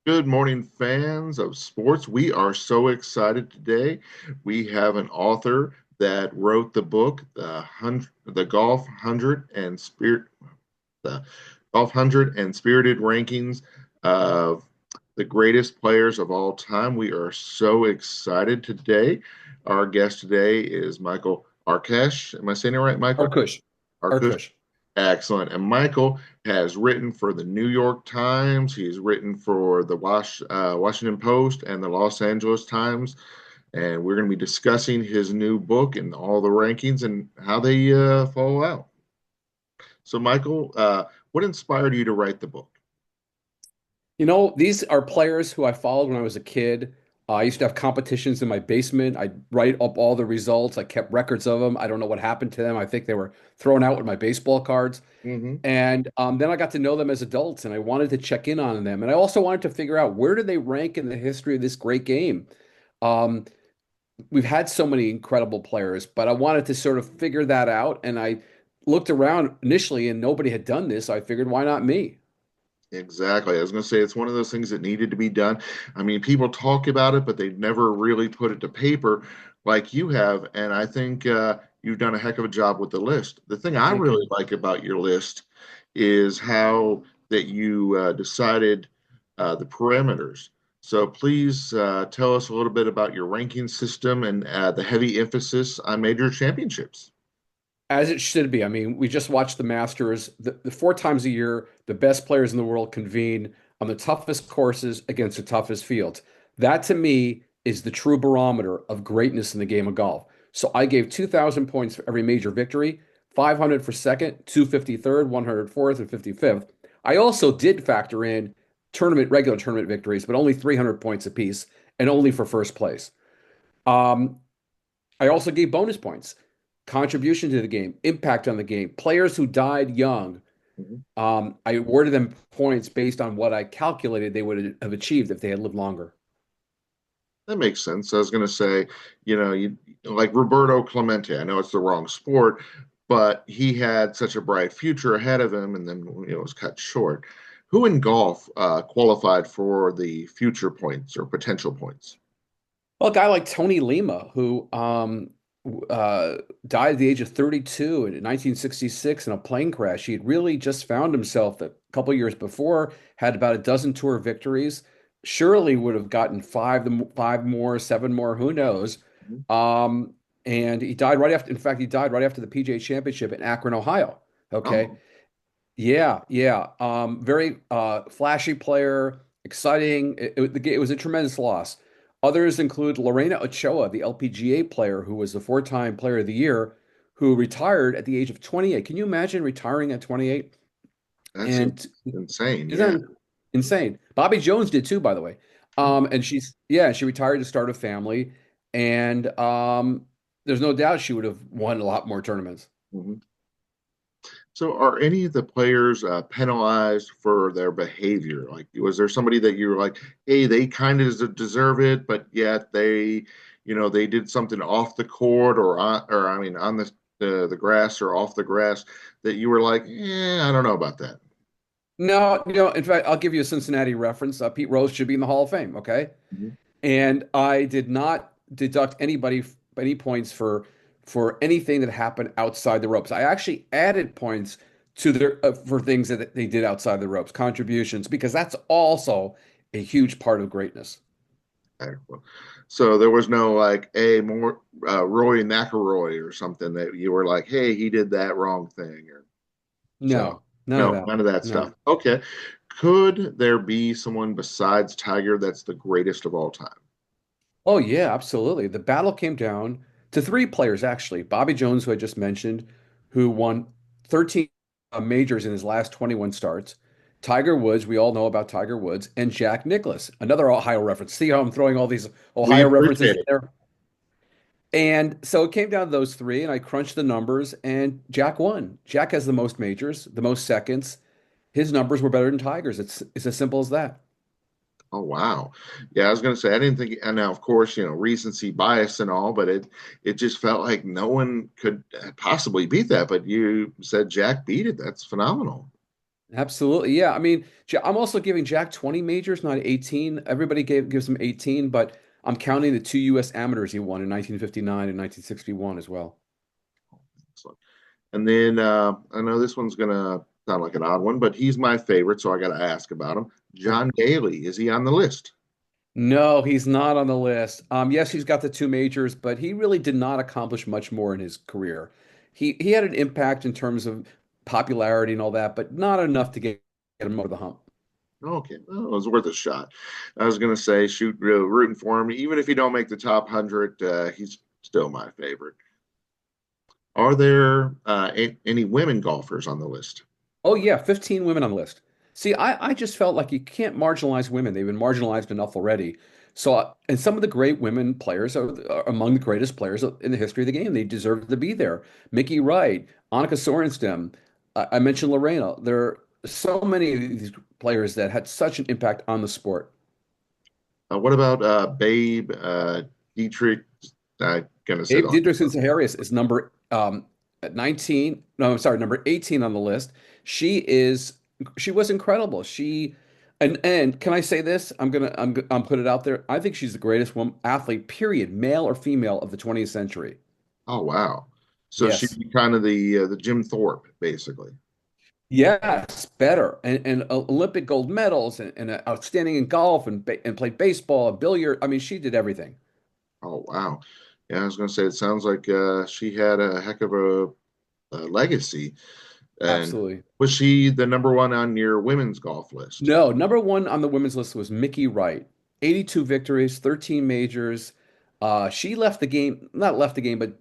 Good morning, fans of sports. We are so excited today. We have an author that wrote the book, the Golf Hundred and Spirit, the Golf Hundred and Spirited Rankings of the greatest players of all time. We are so excited today. Our guest today is Michael Arkush. Am I saying it right, Michael? Arkush. Arkush. Arkush. Excellent. And Michael has written for the New York Times. He's written for the Washington Post and the Los Angeles Times. And we're going to be discussing his new book and all the rankings and how they fall out. So, Michael, what inspired you to write the book? These are players who I followed when I was a kid. I used to have competitions in my basement. I'd write up all the results. I kept records of them. I don't know what happened to them. I think they were thrown out with my baseball cards. Hmm. And then I got to know them as adults, and I wanted to check in on them. And I also wanted to figure out where do they rank in the history of this great game. Um, we've had so many incredible players, but I wanted to sort of figure that out. And I looked around initially, and nobody had done this. So I figured, why not me? Exactly. I was going to say it's one of those things that needed to be done. I mean, people talk about it, but they've never really put it to paper like you have. And I think you've done a heck of a job with the list. The thing I Thank really you. like about your list is how that you decided the parameters. So please tell us a little bit about your ranking system and the heavy emphasis on major championships. As it should be. I mean, we just watched the Masters. The four times a year, the best players in the world convene on the toughest courses against the toughest fields. That to me is the true barometer of greatness in the game of golf. So I gave 2,000 points for every major victory, 500 for second, 250 third, 100 fourth, and 55th. I also did factor in regular tournament victories, but only 300 points apiece and only for first place. Um, I also gave bonus points, contribution to the game, impact on the game, players who died young. Mhm. I awarded them points based on what I calculated they would have achieved if they had lived longer. That makes sense. I was going to say, you like Roberto Clemente. I know it's the wrong sport, but he had such a bright future ahead of him, and then was cut short. Who in golf qualified for the future points or potential points? Well, a guy like Tony Lima, who died at the age of 32 in 1966 in a plane crash. He had really just found himself a couple years before, had about a dozen tour victories. Surely would have gotten five more, seven more, who knows? Mhm. Um, and he died right after. In fact, he died right after the PGA Championship in Akron, Ohio. Okay, Oh, yeah, yeah. Very flashy player, exciting. It was a tremendous loss. Others include Lorena Ochoa, the LPGA player who was the four-time player of the year, who retired at the age of 28. Can you imagine retiring at 28? that's And insane. isn't Yeah. that insane? Bobby Jones did too, by the way. And she retired to start a family, and there's no doubt she would have won a lot more tournaments. Mhm. So, are any of the players penalized for their behavior? Like, was there somebody that you were like, hey, they kind of deserve it, but yet they did something off the court or I mean, on the grass or off the grass that you were like, I don't know about that. No, in fact, I'll give you a Cincinnati reference. Pete Rose should be in the Hall of Fame, okay? Mhm. And I did not deduct any points for anything that happened outside the ropes. I actually added points to their for things that they did outside the ropes, contributions, because that's also a huge part of greatness. Okay. So there was no like, a more Rory McIlroy or something that you were like, hey, he did that wrong thing, or so. No, none of No, that. none of that No. stuff. Okay. Could there be someone besides Tiger that's the greatest of all time? Oh yeah, absolutely. The battle came down to three players actually. Bobby Jones, who I just mentioned, who won 13 majors in his last 21 starts. Tiger Woods, we all know about Tiger Woods, and Jack Nicklaus, another Ohio reference. See how I'm throwing all these We Ohio references appreciate in it. there? And so it came down to those three, and I crunched the numbers, and Jack won. Jack has the most majors, the most seconds. His numbers were better than Tiger's. It's as simple as that. Oh wow. Yeah, I was gonna say I didn't think, and now of course, recency bias and all, but it just felt like no one could possibly beat that. But you said Jack beat it. That's phenomenal. Absolutely. Yeah. I mean, I'm also giving Jack 20 majors, not 18. Everybody gives him 18, but I'm counting the two U.S. amateurs he won in 1959 and 1961 as well. Excellent. And then I know this one's going to sound like an odd one, but he's my favorite, so I got to ask about him. Sure. John Daly, is he on the list? No, he's not on the list. Yes, he's got the two majors, but he really did not accomplish much more in his career. He had an impact in terms of popularity and all that, but not enough to get him over the hump. Okay, well, it was worth a shot. I was going to say, shoot, rooting for him. Even if he don't make the top 100, he's still my favorite. Are there any women golfers on the list? Oh yeah, 15 women on the list. See, I just felt like you can't marginalize women. They've been marginalized enough already. So, and some of the great women players are among the greatest players in the history of the game. They deserve to be there. Mickey Wright, Annika Sörenstam. I mentioned Lorena. There are so many of these players that had such an impact on the sport. What about Babe Dietrich? I'm going to say Dave the Didrikson Zaharias is number at 19. No, I'm sorry, number 18 on the list. She is she was incredible. And can I say this? I'm put it out there. I think she's the greatest woman athlete, period, male or female of the 20th century. Oh wow. So Yes. she'd be kind of the Jim Thorpe, basically. Yes, better. And Olympic gold medals and outstanding in golf and played baseball and billiard. I mean, she did everything. Oh wow. Yeah, I was going to say it sounds like she had a heck of a legacy. And Absolutely. was she the number one on your women's golf list? No, number one on the women's list was Mickey Wright. 82 victories, 13 majors. She left the game, not left the game, but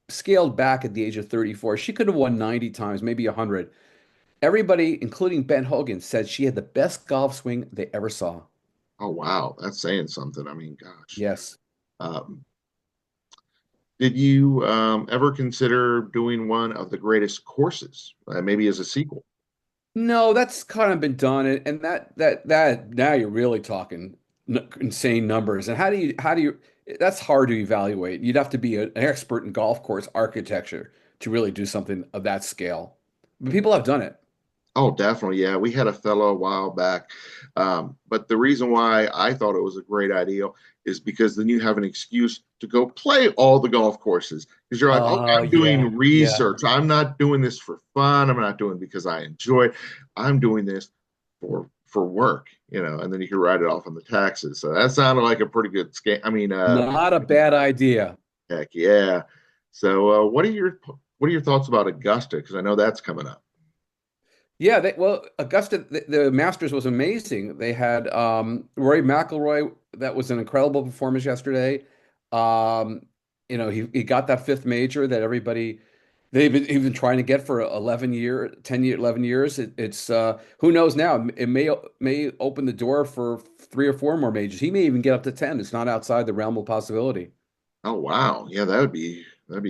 scaled back at the age of 34. She could have won 90 times, maybe 100. Everybody, including Ben Hogan, said she had the best golf swing they ever saw. Oh wow, that's saying something. I mean, gosh. Yes. Um, did you ever consider doing one of the greatest courses, maybe as a sequel? No, that's kind of been done, and that now you're really talking insane numbers. And how do you? That's hard to evaluate. You'd have to be an expert in golf course architecture to really do something of that scale. But people have done it. Oh, definitely. Yeah, we had a fellow a while back. But the reason why I thought it was a great idea is because then you have an excuse to go play all the golf courses. Because you're like, oh, Oh I'm yeah, doing yeah. research. I'm not doing this for fun. I'm not doing it because I enjoy it. I'm doing this for work, and then you can write it off on the taxes. So that sounded like a pretty good scam. I mean, Not a bad idea. heck yeah. So what are your thoughts about Augusta? Because I know that's coming up. Yeah, well, Augusta, the Masters was amazing. They had Rory McIlroy. That was an incredible performance yesterday. Um, he got that fifth major that everybody they've been trying to get for 11 years. It's who knows now? It may open the door for three or four more majors. He may even get up to 10. It's not outside the realm of possibility. Oh wow. Yeah, that'd be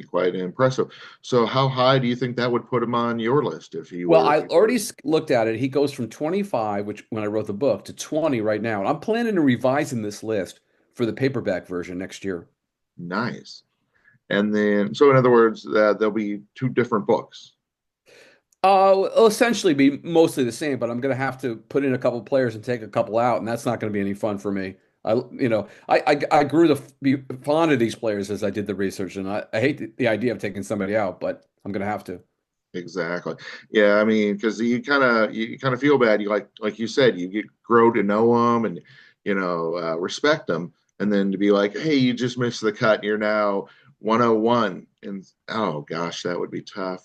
quite impressive. So how high do you think that would put him on your list if he Well, were I already looked at it. He goes from 25, which when I wrote the book, to 20 right now. And I'm planning to revising this list for the paperback version next year. nice? And then so in other words, there'll be two different books. It'll essentially be mostly the same, but I'm going to have to put in a couple players and take a couple out, and that's not going to be any fun for me. I grew to be fond of these players as I did the research, and I hate the idea of taking somebody out, but I'm going to have to. Exactly. Yeah, I mean, because you kind of feel bad. You like you said, you grow to know them and respect them, and then to be like, hey, you just missed the cut, and you're now 101, and oh gosh, that would be tough.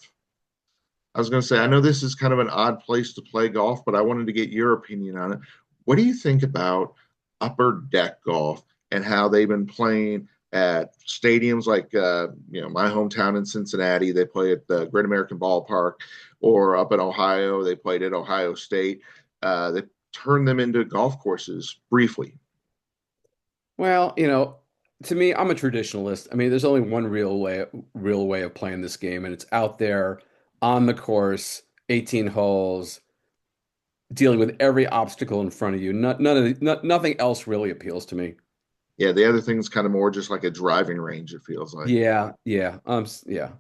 I was going to say, I know this is kind of an odd place to play golf, but I wanted to get your opinion on it. What do you think about upper deck golf and how they've been playing at stadiums like, my hometown in Cincinnati? They play at the Great American Ballpark, or up in Ohio, they played at Ohio State. They turned them into golf courses briefly. Well, to me, I'm a traditionalist. I mean, there's only one real way of playing this game, and it's out there on the course, 18 holes, dealing with every obstacle in front of you. Nothing else really appeals to me. Yeah, the other thing's kind of more just like a driving range, it feels like. Yeah, yeah, yeah.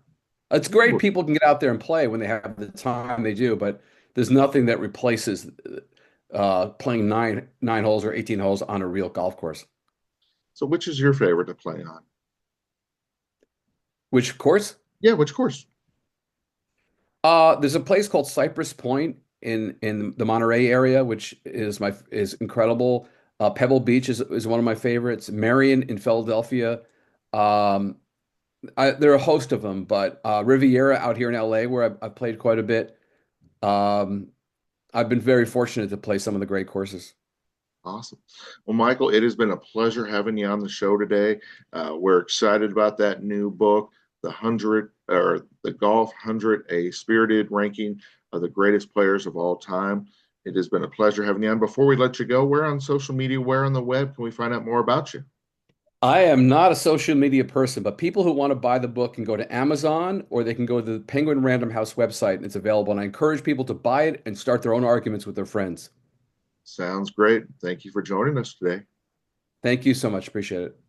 It's great people can get out there and play when they have the time they do, but there's nothing that replaces playing nine holes or 18 holes on a real golf course. So, which is your favorite to play on? Which course? Yeah, which course? There's a place called Cypress Point in the Monterey area, which is incredible. Pebble Beach is one of my favorites. Marion in Philadelphia. Um, there are a host of them, but Riviera out here in LA, where I've played quite a bit. Um, I've been very fortunate to play some of the great courses. Awesome. Well, Michael, it has been a pleasure having you on the show today. We're excited about that new book, The 100 or The Golf 100, a spirited ranking of the greatest players of all time. It has been a pleasure having you on. Before we let you go, where on social media, where on the web can we find out more about you? I am not a social media person, but people who want to buy the book can go to Amazon or they can go to the Penguin Random House website and it's available. And I encourage people to buy it and start their own arguments with their friends. Sounds great. Thank you for joining us today. Thank you so much. Appreciate it.